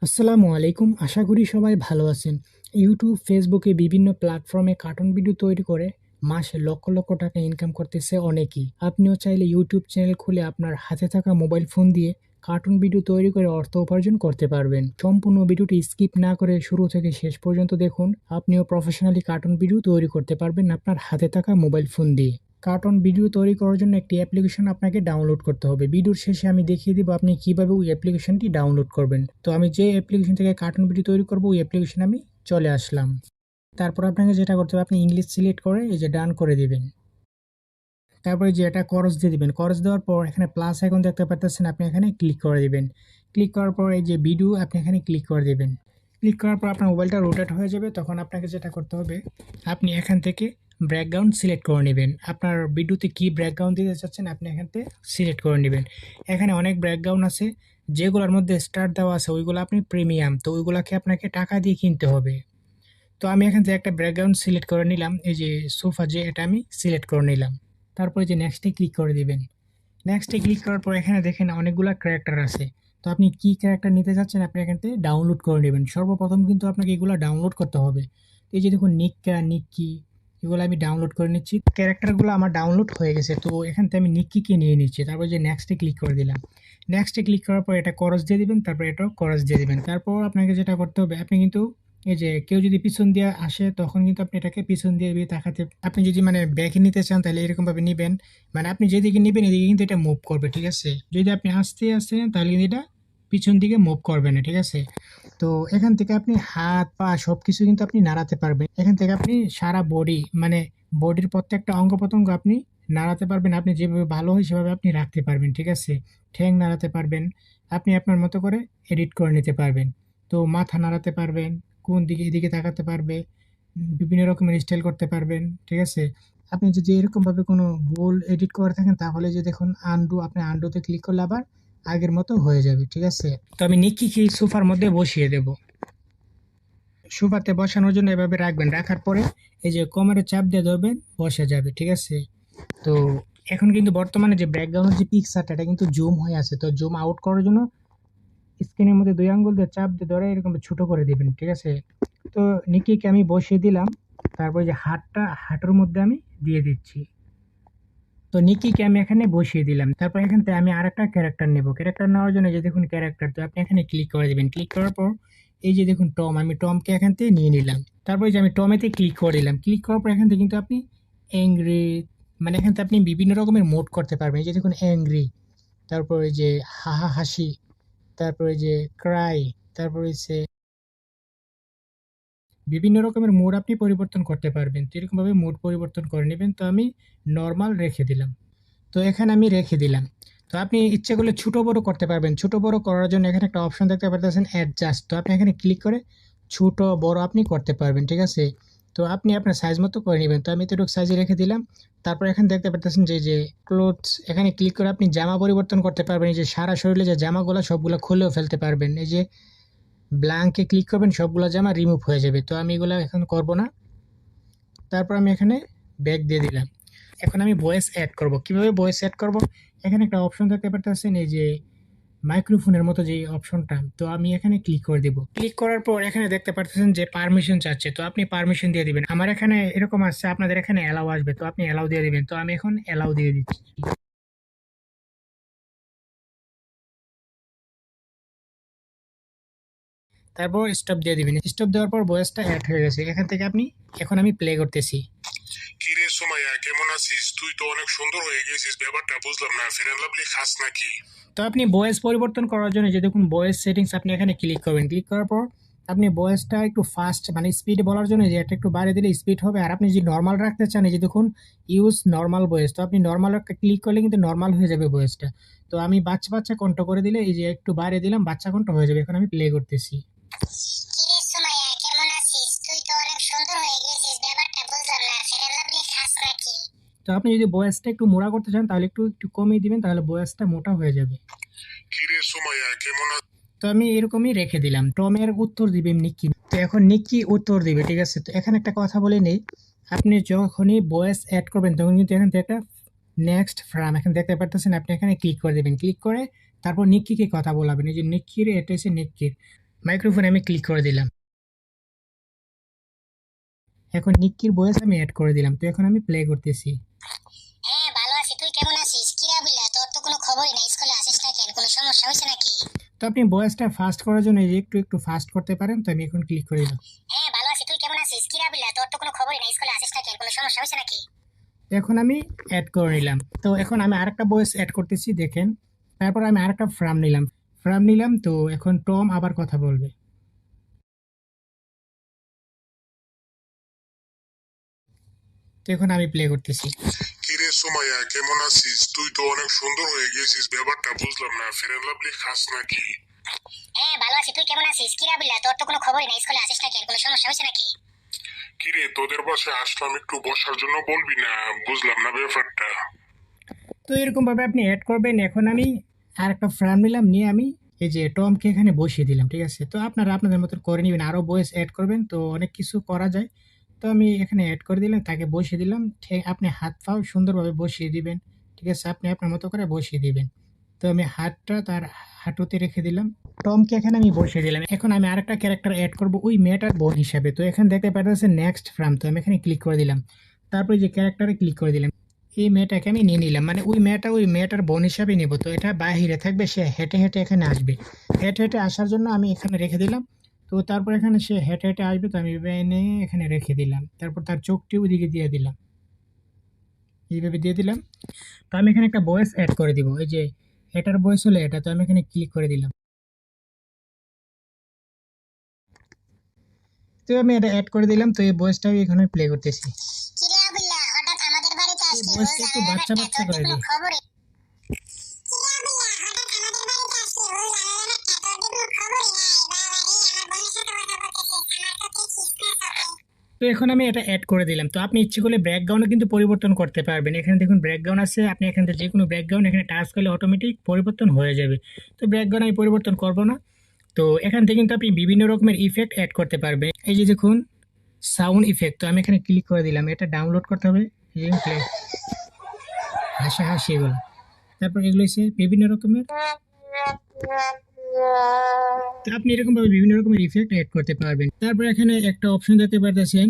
আসসালামু আলাইকুম। আশা করি সবাই ভালো আছেন। ইউটিউব, ফেসবুকে বিভিন্ন প্ল্যাটফর্মে কার্টুন ভিডিও তৈরি করে মাসে লক্ষ লক্ষ টাকা ইনকাম করতেছে অনেকেই। আপনিও চাইলে ইউটিউব চ্যানেল খুলে আপনার হাতে থাকা মোবাইল ফোন দিয়ে কার্টুন ভিডিও তৈরি করে অর্থ উপার্জন করতে পারবেন। সম্পূর্ণ ভিডিওটি স্কিপ না করে শুরু থেকে শেষ পর্যন্ত দেখুন। আপনিও প্রফেশনালি কার্টুন ভিডিও তৈরি করতে পারবেন আপনার হাতে থাকা মোবাইল ফোন দিয়ে। কার্টুন ভিডিও তৈরি করার জন্য একটি অ্যাপ্লিকেশন আপনাকে ডাউনলোড করতে হবে। ভিডিওর শেষে আমি দেখিয়ে দিব আপনি কিভাবে ওই অ্যাপ্লিকেশনটি ডাউনলোড করবেন। তো আমি যে অ্যাপ্লিকেশন থেকে কার্টুন ভিডিও তৈরি করব ওই অ্যাপ্লিকেশন আমি চলে আসলাম। তারপর আপনাকে যেটা করতে হবে, আপনি ইংলিশ সিলেক্ট করে এই যে ডান করে দিবেন। তারপরে যে এটা করস দিয়ে দিবেন। করস দেওয়ার পর এখানে প্লাস আইকন দেখতে পাচ্ছেন, আপনি এখানে ক্লিক করে দিবেন। ক্লিক করার পর এই যে ভিডিও আপনি এখানে ক্লিক করে দিবেন। ক্লিক করার পর আপনার মোবাইলটা রোটেট হয়ে যাবে। তখন আপনাকে যেটা করতে হবে, আপনি এখান থেকে ব্যাকগ্রাউন্ড সিলেক্ট করে নেবেন। আপনার ভিডিওতে কি ব্যাকগ্রাউন্ড দিতে চাচ্ছেন আপনি এখান থেকে সিলেক্ট করে নেবেন। এখানে অনেক ব্যাকগ্রাউন্ড আছে, যেগুলোর মধ্যে স্টার দেওয়া আছে ওইগুলো আপনি প্রিমিয়াম, তো ওইগুলোকে আপনাকে টাকা দিয়ে কিনতে হবে। তো আমি এখান থেকে একটা ব্যাকগ্রাউন্ড সিলেক্ট করে নিলাম, এই যে সোফা, যে এটা আমি সিলেক্ট করে নিলাম। তারপরে যে নেক্সটে ক্লিক করে দিবেন। নেক্সটে ক্লিক করার পর এখানে দেখেন অনেকগুলো ক্যারেক্টার আছে। তো আপনি কি ক্যারেক্টার নিতে চাচ্ছেন আপনি এখান থেকে ডাউনলোড করে নেবেন। সর্বপ্রথম কিন্তু আপনাকে এগুলো ডাউনলোড করতে হবে। তো এই যে দেখুন নিক্কা, নিক্কি, এগুলো আমি ডাউনলোড করে নিচ্ছি। ক্যারেক্টারগুলো আমার ডাউনলোড হয়ে গেছে, তো এখান থেকে আমি নিক্কিকে নিয়ে নিচ্ছি। তারপর যে নেক্সটে ক্লিক করে দিলাম। নেক্সটে ক্লিক করার পর এটা করস দিয়ে দিবেন, তারপর এটাও করস দিয়ে দিবেন। তারপর আপনাকে যেটা করতে হবে, আপনি কিন্তু এই যে কেউ যদি পিছন দিয়ে আসে তখন কিন্তু আপনি এটাকে পিছন দিয়ে তাকাতে, আপনি যদি মানে ব্যাকে নিতে চান তাহলে এরকম ভাবে নিবেন। মানে আপনি যেদিকে নিবেন এদিকে কিন্তু এটা মুভ করবে, ঠিক আছে। যদি আপনি আস্তে আসেন তাহলে কিন্তু এটা পিছন দিকে মুভ করবে না, ঠিক আছে। তো এখান থেকে আপনি হাত পা সবকিছু কিন্তু আপনি নাড়াতে পারবেন। এখান থেকে আপনি সারা বডি, মানে বডির প্রত্যেকটা অঙ্গ প্রত্যঙ্গ আপনি নাড়াতে পারবেন। আপনি যেভাবে ভালো হয় সেভাবে আপনি রাখতে পারবেন, ঠিক আছে। ঠ্যাং নাড়াতে পারবেন, আপনি আপনার মতো করে এডিট করে নিতে পারবেন। তো মাথা নাড়াতে পারবেন, কোন দিকে এদিকে তাকাতে পারবে, বিভিন্ন রকমের স্টাইল করতে পারবেন, ঠিক আছে। আপনি যদি এরকমভাবে কোনো ভুল এডিট করে থাকেন তাহলে যে দেখুন আনডু, আপনি আনডুতে ক্লিক করলে আবার আগের মতো হয়ে যাবে, ঠিক আছে। তো আমি নিকিকে সোফার মধ্যে বসিয়ে দেব। সোফাতে বসানোর জন্য এভাবে রাখবেন, রাখার পরে এই যে কোমরে চাপ দিয়ে ধরবেন, বসে যাবে, ঠিক আছে। তো এখন কিন্তু বর্তমানে যে ব্যাকগ্রাউন্ডের যে পিকচারটা এটা কিন্তু জুম হয়ে আছে, তো জুম আউট করার জন্য স্ক্রিনের মধ্যে দুই আঙ্গুল দিয়ে চাপ দিয়ে ধরে এরকম ছোট করে দিবেন, ঠিক আছে। তো নিকিকে আমি বসিয়ে দিলাম। তারপর যে হাঁটুর মধ্যে আমি দিয়ে দিচ্ছি। তো নিকিকে আমি এখানে বসিয়ে দিলাম। তারপর এখান থেকে আমি আরেকটা ক্যারেক্টার নেব। ক্যারেক্টার নেওয়ার জন্য যে দেখুন ক্যারেক্টার, তো আপনি এখানে ক্লিক করে দিবেন। ক্লিক করার পর এই যে দেখুন টম, আমি টমকে এখান থেকে নিয়ে নিলাম। তারপর যে আমি টমেতে ক্লিক করে দিলাম। ক্লিক করার পর এখান থেকে কিন্তু আপনি অ্যাংরি, মানে এখান থেকে আপনি বিভিন্ন রকমের মোড করতে পারবেন। এই যে দেখুন অ্যাংরি, তারপর এই যে হাহা হাসি, তারপরে যে ক্রাই, তারপরে হচ্ছে বিভিন্ন রকমের মোড আপনি পরিবর্তন করতে পারবেন। তো এরকমভাবে মোড পরিবর্তন করে নেবেন। তো আমি নর্মাল রেখে দিলাম। তো এখানে আমি রেখে দিলাম। তো আপনি ইচ্ছে করলে ছোট বড় করতে পারবেন। ছোট বড় করার জন্য এখানে একটা অপশন দেখতে পারতেছেন, অ্যাডজাস্ট। তো আপনি এখানে ক্লিক করে ছোট বড় আপনি করতে পারবেন, ঠিক আছে। তো আপনি আপনার সাইজ মতো করে নেবেন। তো আমি এতটুকু সাইজে রেখে দিলাম। তারপর এখানে দেখতে পারতেছেন যে ক্লোথস, এখানে ক্লিক করে আপনি জামা পরিবর্তন করতে পারবেন। এই যে সারা শরীরে যে জামাগুলো সবগুলো খুলেও ফেলতে পারবেন। এই যে ব্ল্যাঙ্কে ক্লিক করবেন, সবগুলো জামা রিমুভ হয়ে যাবে। তো আমি এগুলো এখন করব না। তারপর আমি এখানে ব্যাক দিয়ে দিলাম। এখন আমি ভয়েস অ্যাড করব। কিভাবে ভয়েস অ্যাড করব, এখানে একটা অপশন দেখতে পাচ্ছেন, এই যে মাইক্রোফোনের মতো যে অপশনটা, তো আমি এখানে ক্লিক করে দিব। ক্লিক করার পর এখানে দেখতে পাচ্ছেন যে পারমিশন চাচ্ছে, তো আপনি পারমিশন দিয়ে দিবেন। আমার এখানে এরকম আসছে, আপনাদের এখানে অ্যালাউ আসবে, তো আপনি অ্যালাউ দিয়ে দিবেন। তো আমি এখন অ্যালাউ দিয়ে দিচ্ছি। তারপর স্টপ দিয়ে দিবেন। স্টপ দেওয়ার পর ভয়েসটা অ্যাড হয়ে গেছে। এখান থেকে আপনি, এখন আমি প্লে করতেছি। কিরে সুমাইয়া, কেমন আছিস? তুই তো অনেক সুন্দর হয়ে গেছিস, ব্যাপারটা বুঝলাম না। ফেয়ার অ্যান্ড লাভলি খাস নাকি? তো আপনি ভয়েস পরিবর্তন করার জন্য যে দেখুন ভয়েস সেটিংস, আপনি এখানে ক্লিক করবেন। ক্লিক করার পর আপনি ভয়েসটা একটু ফাস্ট, মানে স্পিড বলার জন্য যে এটা একটু বাড়িয়ে দিলে স্পিড হবে। আর আপনি যদি নর্মাল রাখতে চান, এই যে দেখুন ইউজ নর্মাল ভয়েস, তো আপনি নর্মাল ক্লিক করলে কিন্তু নর্মাল হয়ে যাবে ভয়েসটা। তো আমি বাচ্চা বাচ্চা কণ্ঠ করে দিলে, এই যে একটু বাড়িয়ে দিলাম, বাচ্চা কণ্ঠ হয়ে যাবে। এখন আমি প্লে করতেছি। কিরে সুমাইয়া, কেমন আছিস? তুই তো অনেক সুন্দর হয়ে গেছিস, ব্যাপারটা বুঝলাম না। ফেয়ার লাভলি খাস নাকি? তো আপনি যদি ভয়েসটা একটু মোটা করতে চান তাহলে একটু একটু কমিয়ে দিবেন, তাহলে ভয়েসটা মোটা হয়ে যাবে। কিরে সুমাইয়া, কেমন আছিস? তো আমি এরকমই রেখে দিলাম। টমের উত্তর দিবে নিক্কি। তো এখন নিক্কি উত্তর দিবে, ঠিক আছে। তো এখানে একটা কথা বলে নেই, আপনি যখনই ভয়েস অ্যাড করবেন তখন কিন্তু এখান থেকে একটা নেক্সট ফ্রাম এখানে দেখতে পারতেছেন, আপনি এখানে ক্লিক করে দেবেন। ক্লিক করে তারপর নিক্কিকে কথা বলাবেন। এই যে নিক্কির, এটা হচ্ছে নিক্কির। মাইক্রোফোনে আমি ক্লিক করে দিলাম। এখন নিক্কির ভয়েস আমি অ্যাড করে দিলাম। তো এখন আমি প্লে করতেছি। হ্যাঁ ভালো আছি, তুই কেমন আছিস? কিরা বিল্লা, তোর তো কোনো খবরই নাই, স্কুলে আসিস না কেন? কোনো সমস্যা হয়েছে নাকি? তো আপনি ভয়েসটা ফাস্ট করার জন্য এই যে একটু ফাস্ট করতে পারেন। তো আমি এখন ক্লিক করে দিলাম। হ্যাঁ ভালো আছি, তুই কেমন আছিস? কিরা বিল্লা, তোর তো কোনো খবরই নাই, স্কুলে আসিস না কেন? কোনো সমস্যা হয়েছে নাকি? এখন আমি অ্যাড করে নিলাম। তো এখন আমি আরেকটা ভয়েস অ্যাড করতেছি, দেখেন। তারপর আমি আরেকটা ফ্রাম নিলাম। তো এখন টম আবার কথা বলবে। তো এখন আমি প্লে করতেছি। কিরে সুমাইয়া কেমন আছিস? তুই তো অনেক সুন্দর হয়ে গেছিস, ব্যাপারটা বুঝলাম না, ফেয়ার অ্যান্ড লাভলি খাস নাকি? হ্যাঁ ভালো আছি, তুই কেমন আছিস? কিরা বিল্লা, তোর তো কোনো খবরই নাই, স্কুলে আসিস না কেন? কোনো সমস্যা হয়েছে নাকি? কিরে তোদের বাসায় আসলাম, একটু বসার জন্য বলবি না, বুঝলাম না ব্যাপারটা। তো এরকম ভাবে আপনি অ্যাড করবেন। এখন আমি আরেকটা ফ্রাম নিলাম, নিয়ে আমি এই যে টমকে এখানে বসিয়ে দিলাম। ঠিক আছে, তো আপনারা আপনাদের মতো করে নেবেন, আরো ভয়েস অ্যাড করবেন, তো অনেক কিছু করা যায়। তো আমি এখানে অ্যাড করে দিলাম, তাকে বসিয়ে দিলাম। ঠিক আপনি হাত পাও সুন্দরভাবে বসিয়ে দিবেন। ঠিক আছে, আপনি আপনার মতো করে বসিয়ে দিবেন। তো আমি হাতটা তার হাঁটুতে রেখে দিলাম। টমকে এখানে আমি বসিয়ে দিলাম। এখন আমি আরেকটা ক্যারেক্টার অ্যাড করব ওই মেয়েটার বোন হিসাবে। তো এখানে দেখতে পাচ্ছেন নেক্সট ফ্রাম। তো আমি এখানে ক্লিক করে দিলাম। তারপরে যে ক্যারেক্টারে ক্লিক করে দিলাম। এই মেয়েটাকে আমি নিয়ে নিলাম, মানে ওই মেয়েটার বোন হিসাবে নেব। তো এটা বাহিরে থাকবে, সে হেঁটে হেঁটে এখানে আসবে। হেঁটে হেঁটে আসার জন্য আমি এখানে রেখে দিলাম। তো তারপর এখানে সে হেঁটে হেঁটে আসবে, তো আমি এনে এখানে রেখে দিলাম। তারপর তার চোখটি ওইদিকে দিয়ে দিলাম, এইভাবে দিয়ে দিলাম। তো আমি এখানে একটা ভয়েস অ্যাড করে দিব। এই যে এটার ভয়েস হলো এটা। তো আমি এখানে ক্লিক করে দিলাম। তো আমি এটা অ্যাড করে দিলাম। তো এই ভয়েসটা আমি এখানে প্লে করতেছি। কিরা বিল্লা, হঠাৎ আমাদের বাড়িতে এই আসলি, ভয়েসটা রোজ একটু আলাদা বাচ্চা ব্যাপারটা, বাচ্চা তোর কি করে কোনো দিই। খবরই? কিরা বিল্লা, হঠাৎ আমাদের বাড়িতে আসলি, রোজ আলাদা ব্যাপারটা, তোর কি কোনো খবরই নাই? বাবা রে, আমার বোনের সাথে কথা বলতেছিস, আমার তো দেখিস না চোখে। তো এখন আমি এটা অ্যাড করে দিলাম। তো আপনি ইচ্ছে করলে ব্যাকগ্রাউন্ডও কিন্তু পরিবর্তন করতে পারবেন। এখানে দেখুন ব্যাকগ্রাউন্ড আছে, আপনি এখান থেকে যে কোনো ব্যাকগ্রাউন্ড এখানে টাচ করলে অটোমেটিক পরিবর্তন হয়ে যাবে। তো ব্যাকগ্রাউন্ড আমি পরিবর্তন করব না। তো এখান থেকে কিন্তু আপনি বিভিন্ন রকমের ইফেক্ট অ্যাড করতে পারবেন। এই যে দেখুন সাউন্ড ইফেক্ট। তো আমি এখানে ক্লিক করে দিলাম। এটা ডাউনলোড করতে হবে। এই যে প্লে হাসি এগুলো। তারপর এগুলো হচ্ছে বিভিন্ন রকমের। তো আপনি এরকম ভাবে বিভিন্ন রকমের ইফেক্ট অ্যাড করতে পারবেন। তারপর এখানে একটা অপশন দেখতে পারতেছেন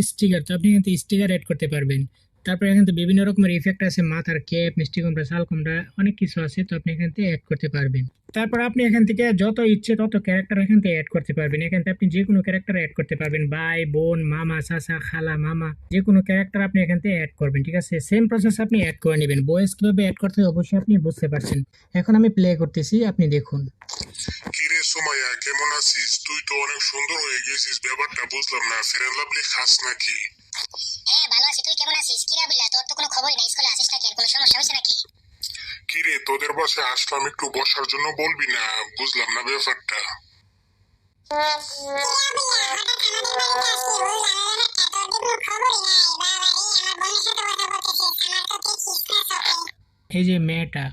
স্টিকার। তো আপনি এখান থেকে স্টিকার অ্যাড করতে পারবেন। তারপর এখান থেকে বিভিন্ন রকমের ইফেক্ট আছে, মাথার ক্যাপ, মিষ্টি কুমড়া, শাল কুমড়া, অনেক কিছু আছে। তো আপনি এখান থেকে অ্যাড করতে পারবেন। তারপর আপনি এখান থেকে যত ইচ্ছে তত ক্যারেক্টার এখান থেকে অ্যাড করতে পারবেন। এখান থেকে আপনি যে কোনো ক্যারেক্টার অ্যাড করতে পারবেন, ভাই বোন মামা চাচা খালা মামা, যে কোনো ক্যারেক্টার আপনি এখান থেকে অ্যাড করবেন। ঠিক আছে, সেম প্রসেস আপনি অ্যাড করে নেবেন। ভয়েস কিভাবে অ্যাড করতে হবে অবশ্যই আপনি বুঝতে পারছেন। এখন আমি প্লে করতেছি, আপনি দেখুন। কিরে সুমাইয়া কেমন আছিস? তুই তো অনেক সুন্দর হয়ে গেছিস, ব্যাপারটা বুঝলাম না, ফেয়ার অ্যান্ড লাভলি খাস নাকি? হ্যাঁ ভালো আছি, তুই কেমন আছিস? কিরা বিল্লা, তোর তো কোনো খবরই নাই, স্কুলে আসিস না কেন? কোনো সমস্যা হয়েছে নাকি? কিরে তোদের বাসায় আসলাম, একটু বসার জন্য বলবি না, বুঝলাম না ব্যাপারটা। কিরা বিল্লা, হঠাৎ আমাদের বাড়িতে আসলি, রোজ আলাদা ব্যাপারটা, তোর কি কোনো খবরই নাই? বাবা রে, আমার বোনের সাথে কথা বলতেছিস, আমার তো দেখিস না চোখে। এই যে মেয়েটা,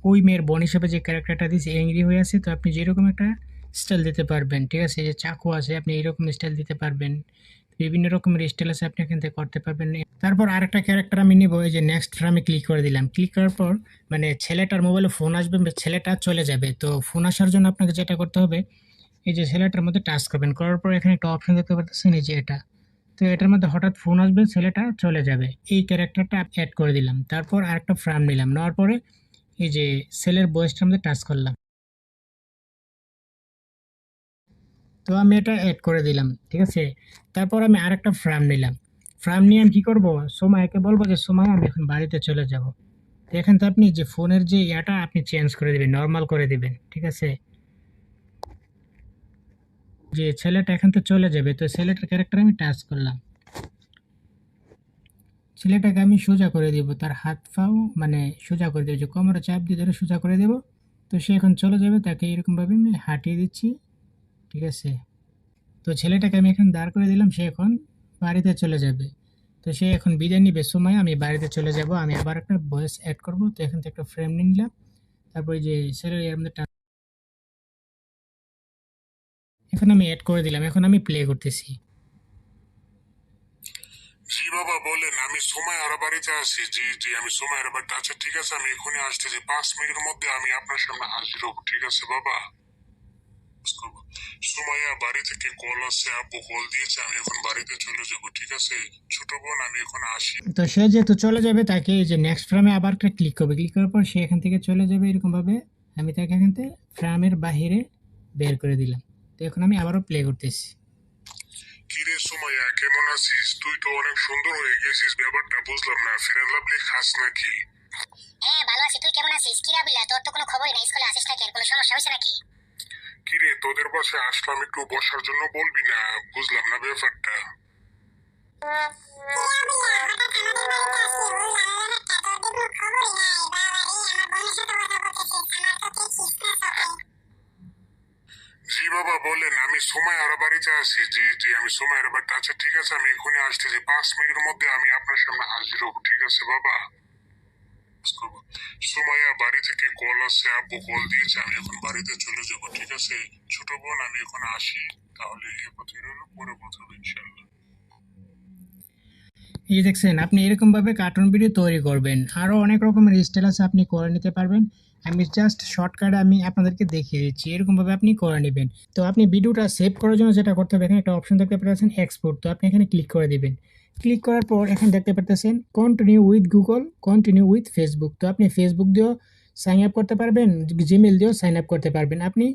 ওই মেয়ের বোন হিসেবে যে ক্যারেক্টারটা দিয়েছে এংরি হয়ে আছে। তো আপনি যেরকম একটা স্টাইল দিতে পারবেন। ঠিক আছে, এই যে চাকু আছে, আপনি এইরকম স্টাইল দিতে পারবেন। বিভিন্ন রকমের স্টাইল আছে, আপনি এখান থেকে করতে পারবেন। তারপর আরেকটা ক্যারেক্টার আমি নিব। এই যে নেক্সট ফ্রেমে ক্লিক করে দিলাম। ক্লিক করার পর মানে ছেলেটার মোবাইলে ফোন আসবে, ছেলেটা চলে যাবে। তো ফোন আসার জন্য আপনাকে যেটা করতে হবে, এই যে ছেলেটার মধ্যে টাচ করবেন। করার পর এখানে একটা অপশন দেখতে পাচ্ছেন, এই যে এটা। তো এটার মধ্যে হঠাৎ ফোন আসবে, ছেলেটা চলে যাবে। এই ক্যারেক্টারটা অ্যাড করে দিলাম। তারপর আরেকটা ফ্রেম নিলাম, নেওয়ার পরে এই যে সেলের বয়সটার মধ্যে টাচ করলাম। তো আমি এটা অ্যাড করে দিলাম। ঠিক আছে, তারপর আমি আরেকটা ফ্রেম নিলাম। ফ্রেম নিয়ে আমি কি করবো, সময়কে বলবো যে সময় আমি এখন বাড়িতে চলে যাব। তো এখান থেকে আপনি যে ফোনের যে ইয়াটা আপনি চেঞ্জ করে দিবেন, নর্মাল করে দিবেন। ঠিক আছে, যে ছেলেটা এখান থেকে চলে যাবে। তো ছেলেটার ক্যারেক্টার আমি টাচ করলাম। ছেলেটাকে আমি সোজা করে দিব, তার হাত পাও মানে সোজা করে দেবো, যে কোমরে চাপ দিয়ে ধরে সোজা করে দেবো। তো সে এখন চলে যাবে, তাকে এরকমভাবে আমি হাঁটিয়ে দিচ্ছি। ঠিক আছে, তো ছেলেটাকে আমি এখন দাঁড় করে দিলাম, সে এখন বাড়িতে চলে যাবে। তো সে এখন বিদায় নিবে, সময় আমি বাড়িতে চলে যাব। আমি আবার একটা ভয়েস অ্যাড করব। তো এখান থেকে একটা ফ্রেম নিয়ে নিলাম। তারপর এই যে ছেলের এর মধ্যে এখন আমি অ্যাড করে দিলাম। এখন আমি প্লে করতেছি। জি বাবা বলেন, আমি সুমাইয়ার বাড়িতে আছি। জি জি, আমি সুমাইয়ার বাড়িতে আছি। ঠিক আছে, আমি এখনই আসতেছি, 5 মিনিটের মধ্যে আমি আপনার সামনে হাজির হব। ঠিক আছে বাবা। সুমাইয়া বাড়ি থেকে কল আসছে, আব্বু কল দিয়েছে, আমি এখন বাড়িতে চলে যাব। ঠিক আছে ছোট বোন, আমি এখন আসি। তো সে যেহেতু চলে যাবে তাকে এই যে নেক্সট ফ্রেমে আবার একটা ক্লিক করবে, ক্লিক করার পর সে এখান থেকে চলে যাবে এরকমভাবে। আমি তাকে এখান থেকে ফ্রেমের বাহিরে বের করে দিলাম। তো এখন আমি আবারও প্লে করতেছি। কিরে সুমাইয়া, কেমন আছিস? তুই তো অনেক সুন্দর হয়ে গেছিস, ব্যাপারটা বুঝলাম না। ফেরান লাভলি খাস নাকি? হ্যাঁ ভালো আছি, তুই কেমন আছিস? কি রাবিল্লা, তোর তো কোনো খবরই নাই, স্কুলে আসিস না কেন? কোনো সমস্যা হয়েছে নাকি? কিরে তোদের পাশে আসলাম, একটু বসার জন্য বলবি না? বুঝলাম না ব্যাপারটা। জি বাবা বলেন, আমি সুমাইয়ার বাড়িতে আছি। জি জি, আমি সুমাইয়ার বাড়িতে। আচ্ছা ঠিক আছে, আমি এখনই আসতেছি, 5 মিনিটের মধ্যে আমি আপনার সামনে হাজির হব। ঠিক আছে বাবা। সুমাইয়া বাড়ি থেকে কল আসছে, আব্বু কল দিয়েছে, আমি এখন বাড়িতে চলে যাব। ঠিক আছে ছোট বোন, আমি এখন আসি। তাহলে এ কথা রইল, পরে কথা হবে ইনশাল্লাহ। এই যে দেখছেন, আপনি এরকমভাবে কার্টুন ভিডিও তৈরি করবেন। আরও অনেক রকমের স্টাইল আছে, আপনি করে নিতে পারবেন। আমি জাস্ট শর্টকাটে আমি আপনাদেরকে দেখিয়ে দিচ্ছি, এরকমভাবে আপনি করে নেবেন। তো আপনি ভিডিওটা সেভ করার জন্য যেটা করতে হবে, এখানে একটা অপশন দেখতে পাচ্ছেন এক্সপোর্ট। তো আপনি এখানে ক্লিক করে দিবেন। ক্লিক করার পর এখানে দেখতে পাচ্ছেন continue with Google, continue with Facebook. তো আপনি ফেসবুক দিয়েও সাইন আপ করতে পারবেন, জিমেল দিয়েও সাইন আপ করতে পারবেন। আপনি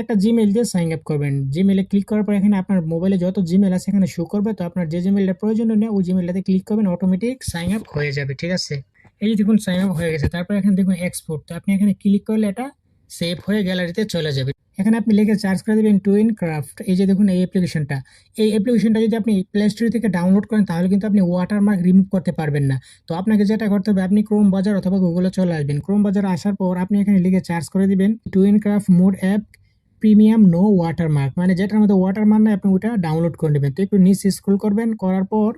একটা জিমেল দিয়ে সাইন আপ করবেন। জিমেলে ক্লিক করার পর এখানে আপনার মোবাইলে যত জিমেল আছে এখানে শো করবে। তো আপনার যে জিমেলটা প্রয়োজন নেই ওই জিমেলটাতে ক্লিক করবেন, অটোমেটিক সাইন আপ হয়ে যাবে। ঠিক আছে, এই যে দেখুন সাইন আপ হয়ে গেছে। তারপর এখানে দেখুন এক্সপোর্ট। তো আপনি এখানে ক্লিক করলে এটা সেভ হয়ে গ্যালারিতে চলে যাবে। এখানে আপনি লিখে সার্চ করে দেবেন টুইন ক্রাফট। এই যে দেখুন এই অ্যাপ্লিকেশনটা, যদি আপনি প্লে স্টোর থেকে ডাউনলোড করেন তাহলে কিন্তু আপনি ওয়াটারমার্ক রিমুভ করতে পারবেন না। তো আপনাকে যেটা করতে হবে, আপনি ক্রোম বাজার অথবা গুগলে চলে আসবেন। ক্রোম বাজারে আসার পর আপনি এখানে লিখে সার্চ করে দিবেন twin craft mod app premium no watermark, মানে যেটার মধ্যে ওয়াটারমার্ক নাই আপনি ওটা ডাউনলোড করে নেবেন। তো একটু নিচে স্ক্রল করবেন, করার পর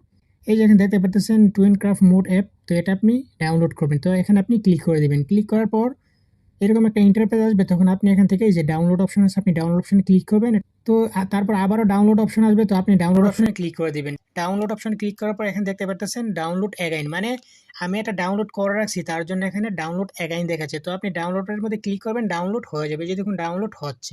এই যে এখানে দেখতে পাচ্ছেন টুইন ক্রাফট মোড অ্যাপ। তো এটা আপনি ডাউনলোড করবেন। তো এখানে আপনি ক্লিক করে দিবেন। ক্লিক করার পর এরকম একটা ইন্টারফেস আসবে। তখন আপনি এখান থেকে এই যে ডাউনলোড অপশন আছে, আপনি ডাউনলোড অপশনে ক্লিক করবেন। তো তারপর আবারও ডাউনলোড অপশন আসবে। তো আপনি ডাউনলোড অপশনে ক্লিক করে দিবেন। ডাউনলোড অপশন ক্লিক করার পর এখানে দেখতে পাচ্ছেন ডাউনলোড অ্যাগাইন, মানে আমি এটা ডাউনলোড করে রাখছি তার জন্য এখানে ডাউনলোড অ্যাগাইন দেখাচ্ছে। তো আপনি ডাউনলোডের মধ্যে ক্লিক করবেন, ডাউনলোড হয়ে যাবে। এই যে দেখুন ডাউনলোড হচ্ছে।